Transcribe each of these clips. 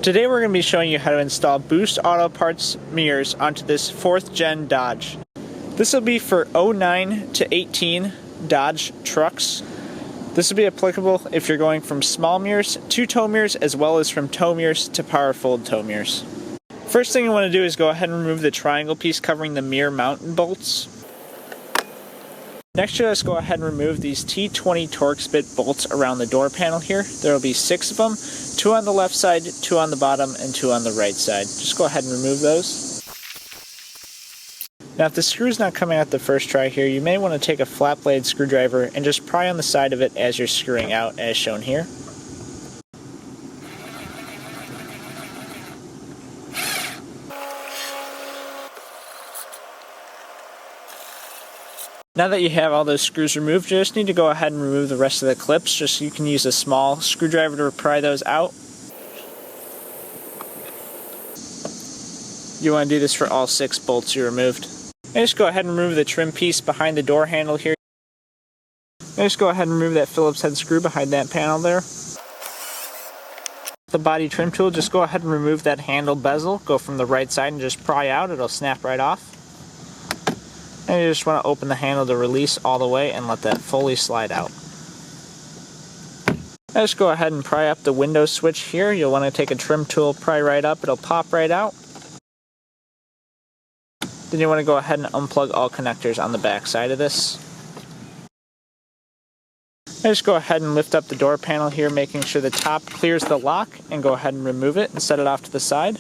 Today we're going to be showing you how to install Boost Auto Parts mirrors onto this 4th gen Dodge. This will be for 09 to 18 Dodge trucks. This will be applicable if you're going from small mirrors to tow mirrors, as well as from tow mirrors to power fold tow mirrors. First thing you want to do is go ahead and remove the triangle piece covering the mirror mounting bolts. Next, let's go ahead and remove these T20 Torx bit bolts around the door panel here. There will be 6 of them, 2 on the left side, 2 on the bottom, and 2 on the right side. Just go ahead and remove those. Now, if the screw's not coming out the first try here, you may want to take a flat blade screwdriver and just pry on the side of it as you're screwing out, as shown here. Now that you have all those screws removed, you just need to go ahead and remove the rest of the clips, just so you can use a small screwdriver to pry those out. You want to do this for all 6 bolts you removed. And just go ahead and remove the trim piece behind the door handle here. And just go ahead and remove that Phillips head screw behind that panel there. The body trim tool, just go ahead and remove that handle bezel. Go from the right side and just pry out, it'll snap right off. And you just want to open the handle to release all the way and let that fully slide out. Now just go ahead and pry up the window switch here. You'll want to take a trim tool, pry right up, it'll pop right out. Then you want to go ahead and unplug all connectors on the back side of this. Now just go ahead and lift up the door panel here, making sure the top clears the lock, and go ahead and remove it and set it off to the side.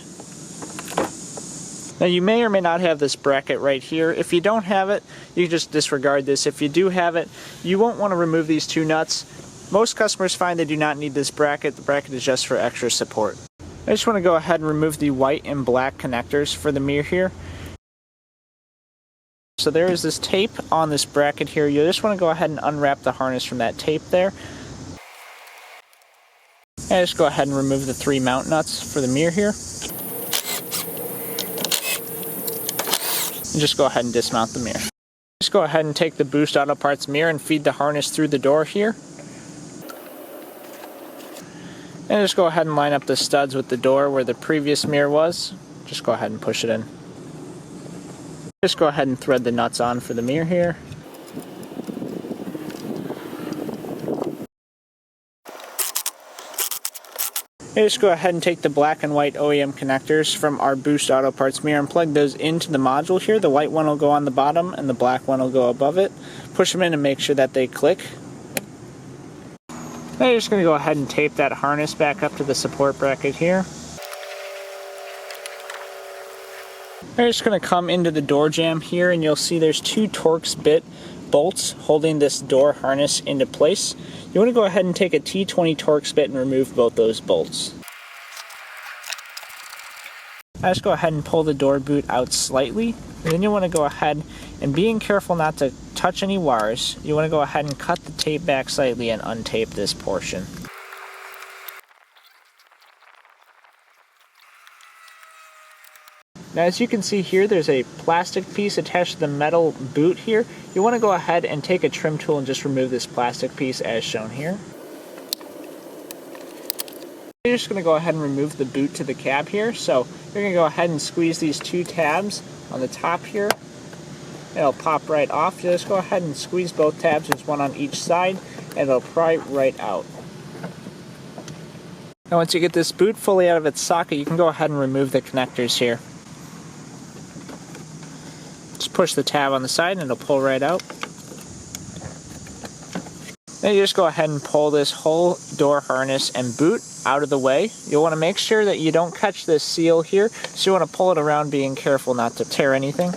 Now you may or may not have this bracket right here. If you don't have it, you can just disregard this. If you do have it, you won't want to remove these 2 nuts. Most customers find they do not need this bracket. The bracket is just for extra support. I just want to go ahead and remove the white and black connectors for the mirror here. So there is this tape on this bracket here. You just want to go ahead and unwrap the harness from that tape there. And just go ahead and remove the 3 mount nuts for the mirror here. And just go ahead and dismount the mirror. Just go ahead and take the Boost Auto Parts mirror and feed the harness through the door here. And just go ahead and line up the studs with the door where the previous mirror was. Just go ahead and push it in. Just go ahead and thread the nuts on for the mirror here. Just go ahead and take the black and white OEM connectors from our Boost Auto Parts mirror and plug those into the module here. The white one will go on the bottom and the black one will go above it. Push them in and make sure that they click. Now you're just going to go ahead and tape that harness back up to the support bracket here. We're just going to come into the door jamb here, and you'll see there's 2 Torx bit bolts holding this door harness into place. You want to go ahead and take a T20 Torx bit and remove both those bolts. Now just go ahead and pull the door boot out slightly, and then you want to go ahead and, being careful not to touch any wires, you want to go ahead and cut the tape back slightly and untape this portion. Now, as you can see here, there's a plastic piece attached to the metal boot here. You want to go ahead and take a trim tool and just remove this plastic piece as shown here. You're just going to go ahead and remove the boot to the cab here. So you're going to go ahead and squeeze these 2 tabs on the top here. It'll pop right off. Just go ahead and squeeze both tabs. There's one on each side, and it'll pry right out. Now once you get this boot fully out of its socket, you can go ahead and remove the connectors here. Just push the tab on the side and it'll pull right out. Then you just go ahead and pull this whole door harness and boot out of the way. You'll want to make sure that you don't catch this seal here, so you want to pull it around, being careful not to tear anything.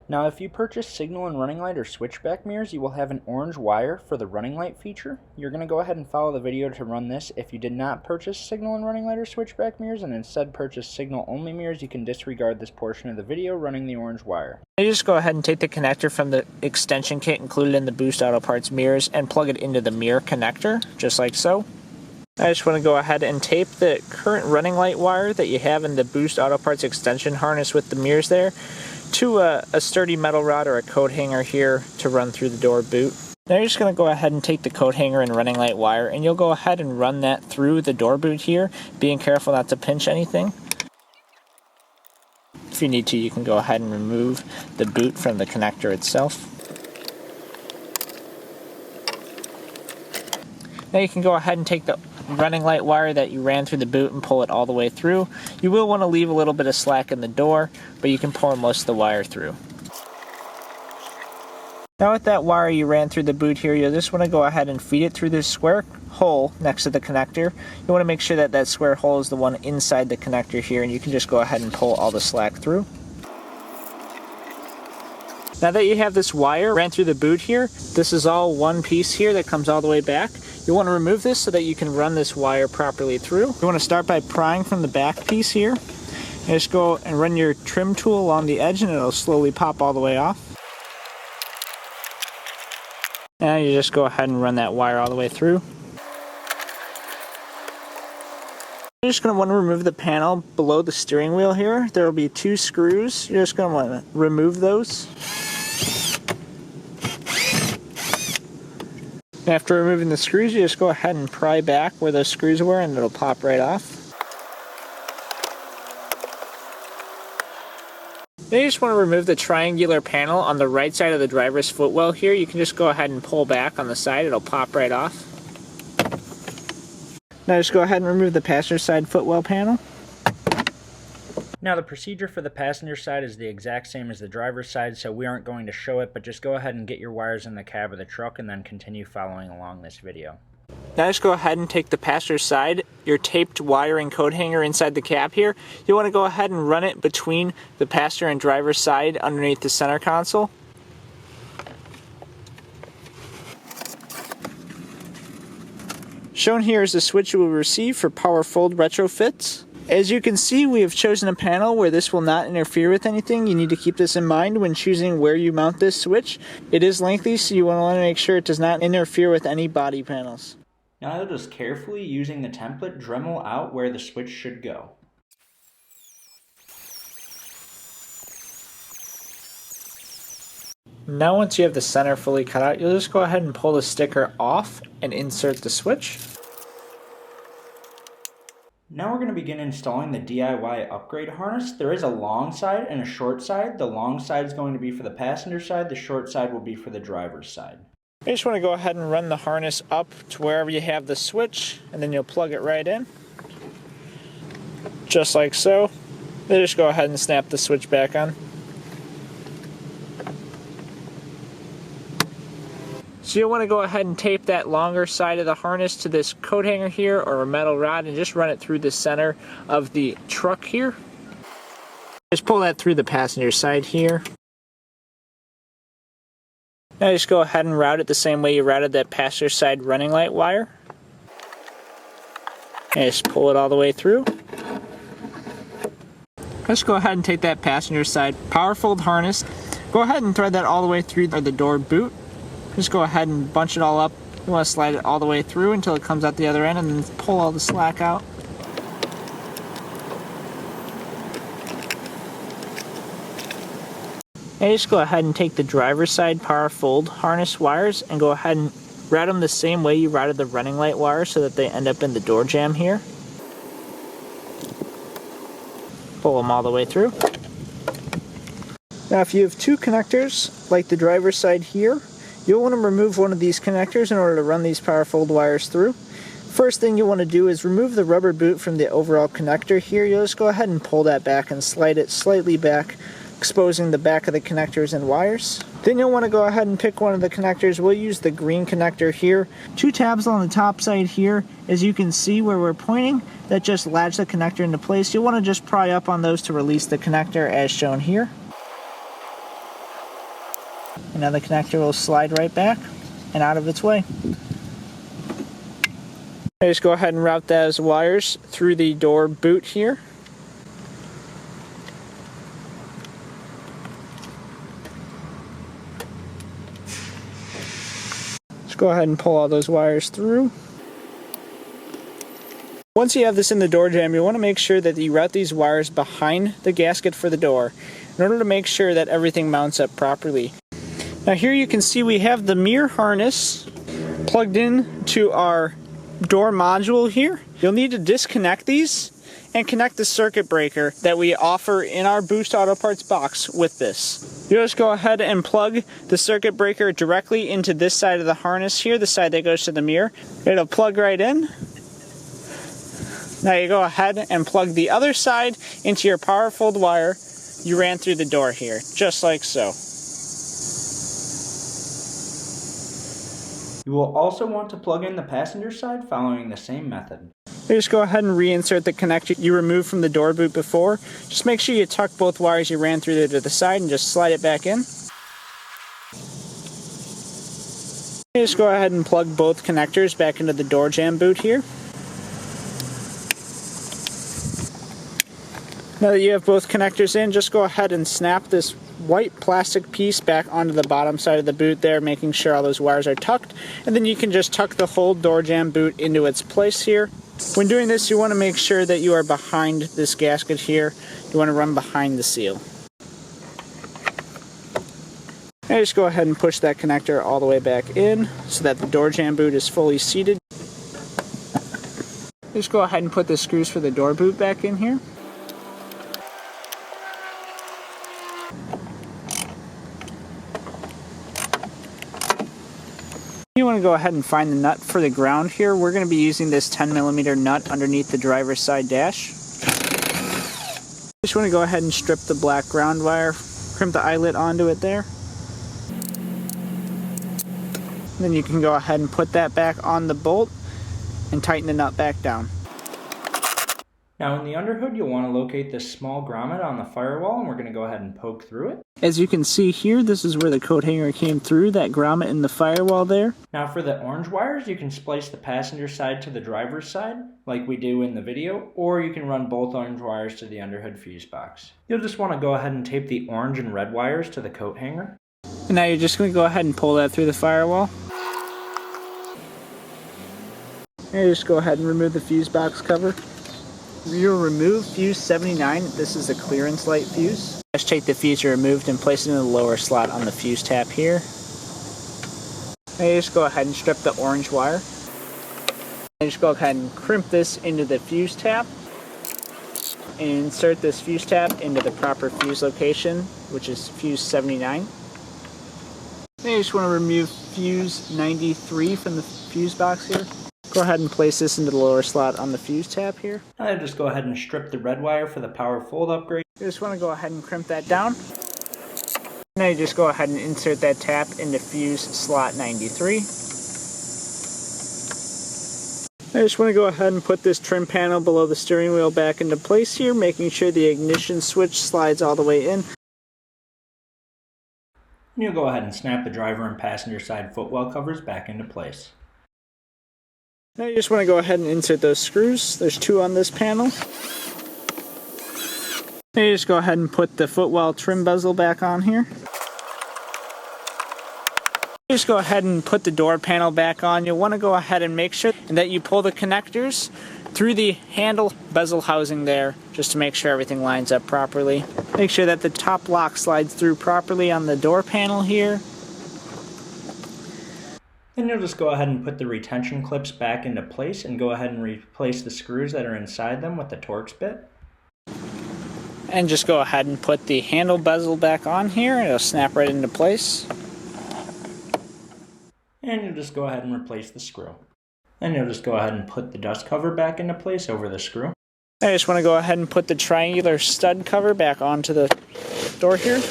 Now, if you purchase signal and running light or switchback mirrors, you will have an orange wire for the running light feature. You're going to go ahead and follow the video to run this. If you did not purchase signal and running light or switchback mirrors and instead purchase signal only mirrors, you can disregard this portion of the video running the orange wire. You just go ahead and take the connector from the extension kit included in the Boost Auto Parts mirrors and plug it into the mirror connector, just like so. I just want to go ahead and tape the current running light wire that you have in the Boost Auto Parts extension harness with the mirrors there to a sturdy metal rod or a coat hanger here to run through the door boot. Now you're just going to go ahead and take the coat hanger and running light wire, and you'll go ahead and run that through the door boot here, being careful not to pinch anything. If you need to, you can go ahead and remove the boot from the connector itself. Now you can go ahead and take the running light wire that you ran through the boot and pull it all the way through. You will want to leave a little bit of slack in the door, but you can pull most of the wire through. Now with that wire you ran through the boot here, you'll just want to go ahead and feed it through this square hole next to the connector. You want to make sure that that square hole is the one inside the connector here, and you can just go ahead and pull all the slack through. Now that you have this wire ran through the boot here, this is all one piece here that comes all the way back. You want to remove this so that you can run this wire properly through. You want to start by prying from the back piece here. And just go and run your trim tool along the edge and it'll slowly pop all the way off. Now you just go ahead and run that wire all the way through. You're just going to want to remove the panel below the steering wheel here. There will be 2 screws. You're just going to want to remove those. After removing the screws, you just go ahead and pry back where those screws were and it'll pop right off. Then you just want to remove the triangular panel on the right side of the driver's footwell here. You can just go ahead and pull back on the side, it'll pop right off. Now just go ahead and remove the passenger side footwell panel. Now the procedure for the passenger side is the exact same as the driver's side, so we aren't going to show it, but just go ahead and get your wires in the cab of the truck and then continue following along this video. Now just go ahead and take the passenger side, your taped wiring coat hanger inside the cab here. You want to go ahead and run it between the passenger and driver's side underneath the center console. Shown here is the switch you will receive for power fold retrofits. As you can see, we have chosen a panel where this will not interfere with anything. You need to keep this in mind when choosing where you mount this switch. It is lengthy, so you want to make sure it does not interfere with any body panels. Now you'll just carefully, using the template, Dremel out where the switch should go. Now once you have the center fully cut out, you'll just go ahead and pull the sticker off and insert the switch. Now we're going to begin installing the DIY upgrade harness. There is a long side and a short side. The long side is going to be for the passenger side, the short side will be for the driver's side. You just want to go ahead and run the harness up to wherever you have the switch, and then you'll plug it right in. Just like so. Then just go ahead and snap the switch back on. So you'll want to go ahead and tape that longer side of the harness to this coat hanger here or a metal rod and just run it through the center of the truck here. Just pull that through the passenger side here. Now just go ahead and route it the same way you routed that passenger side running light wire. And just pull it all the way through. Let's go ahead and take that passenger side power fold harness. Go ahead and thread that all the way through the door boot. Just go ahead and bunch it all up. You want to slide it all the way through until it comes out the other end and then pull all the slack out. And just go ahead and take the driver's side power fold harness wires and go ahead and route them the same way you routed the running light wires so that they end up in the door jamb here. Pull them all the way through. Now if you have 2 connectors, like the driver's side here, you'll want to remove one of these connectors in order to run these power fold wires through. First thing you want to do is remove the rubber boot from the overall connector here. You'll just go ahead and pull that back and slide it slightly back, exposing the back of the connectors and wires. Then you'll want to go ahead and pick one of the connectors. We'll use the green connector here. 2 tabs on the top side here, as you can see where we're pointing, that just latch the connector into place. You'll want to just pry up on those to release the connector as shown here. And now the connector will slide right back and out of its way. Just go ahead and route those wires through the door boot here. Just go ahead and pull all those wires through. Once you have this in the door jamb, you want to make sure that you route these wires behind the gasket for the door in order to make sure that everything mounts up properly. Now here you can see we have the mirror harness plugged in to our door module here. You'll need to disconnect these and connect the circuit breaker that we offer in our Boost Auto Parts box with this. You'll just go ahead and plug the circuit breaker directly into this side of the harness here, the side that goes to the mirror. It'll plug right in. Now you go ahead and plug the other side into your power fold wire you ran through the door here, just like so. You will also want to plug in the passenger side following the same method. You just go ahead and reinsert the connector you removed from the door boot before. Just make sure you tuck both wires you ran through there to the side and just slide it back in. You just go ahead and plug both connectors back into the door jamb boot here. Now that you have both connectors in, just go ahead and snap this white plastic piece back onto the bottom side of the boot there, making sure all those wires are tucked. And then you can just tuck the whole door jamb boot into its place here. When doing this, you want to make sure that you are behind this gasket here. You want to run behind the seal. And just go ahead and push that connector all the way back in so that the door jamb boot is fully seated. Just go ahead and put the screws for the door boot back in here. You want to go ahead and find the nut for the ground here. We're going to be using this 10mm nut underneath the driver's side dash. Just want to go ahead and strip the black ground wire, crimp the eyelet onto it there. Then you can go ahead and put that back on the bolt and tighten the nut back down. Now in the underhood, you'll want to locate this small grommet on the firewall, and we're going to go ahead and poke through it. As you can see here, this is where the coat hanger came through, that grommet in the firewall there. Now for the orange wires, you can splice the passenger side to the driver's side, like we do in the video, or you can run both orange wires to the underhood fuse box. You'll just want to go ahead and tape the orange and red wires to the coat hanger. And now you're just going to go ahead and pull that through the firewall. And you just go ahead and remove the fuse box cover. You'll remove fuse 79. This is a clearance light fuse. Just take the fuse you removed and place it in the lower slot on the fuse tap here. And you just go ahead and strip the orange wire. And just go ahead and crimp this into the fuse tap. And insert this fuse tap into the proper fuse location, which is fuse 79. Then you just want to remove fuse 93 from the fuse box here. Go ahead and place this into the lower slot on the fuse tap here. Now just go ahead and strip the red wire for the power fold upgrade. You just want to go ahead and crimp that down. Now you just go ahead and insert that tap into fuse slot 93. I just want to go ahead and put this trim panel below the steering wheel back into place here, making sure the ignition switch slides all the way in. And you'll go ahead and snap the driver and passenger side footwell covers back into place. Now you just want to go ahead and insert those screws. There's 2 on this panel. Now you just go ahead and put the footwell trim bezel back on here. You just go ahead and put the door panel back on. You'll want to go ahead and make sure that you pull the connectors through the handle bezel housing there, just to make sure everything lines up properly. Make sure that the top lock slides through properly on the door panel here. Then you'll just go ahead and put the retention clips back into place and go ahead and replace the screws that are inside them with the Torx bit. And just go ahead and put the handle bezel back on here. It'll snap right into place. And you'll just go ahead and replace the screw. Then you'll just go ahead and put the dust cover back into place over the screw. I just want to go ahead and put the triangular stud cover back onto the door here.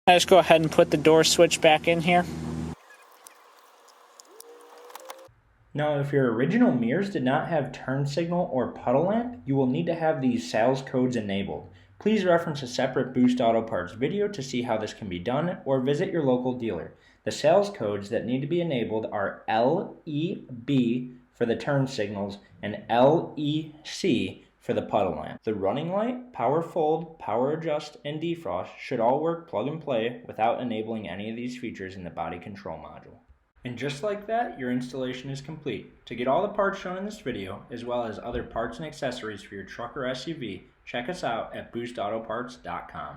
I just go ahead and put the door switch back in here. Now, if your original mirrors did not have turn signal or puddle lamp, you will need to have these sales codes enabled. Please reference a separate Boost Auto Parts video to see how this can be done, or visit your local dealer. The sales codes that need to be enabled are LEB for the turn signals and LEC for the puddle lamp. The running light, power fold, power adjust, and defrost should all work plug and play without enabling any of these features in the body control module. And just like that, your installation is complete. To get all the parts shown in this video, as well as other parts and accessories for your truck or SUV, check us out at boostautoparts.com.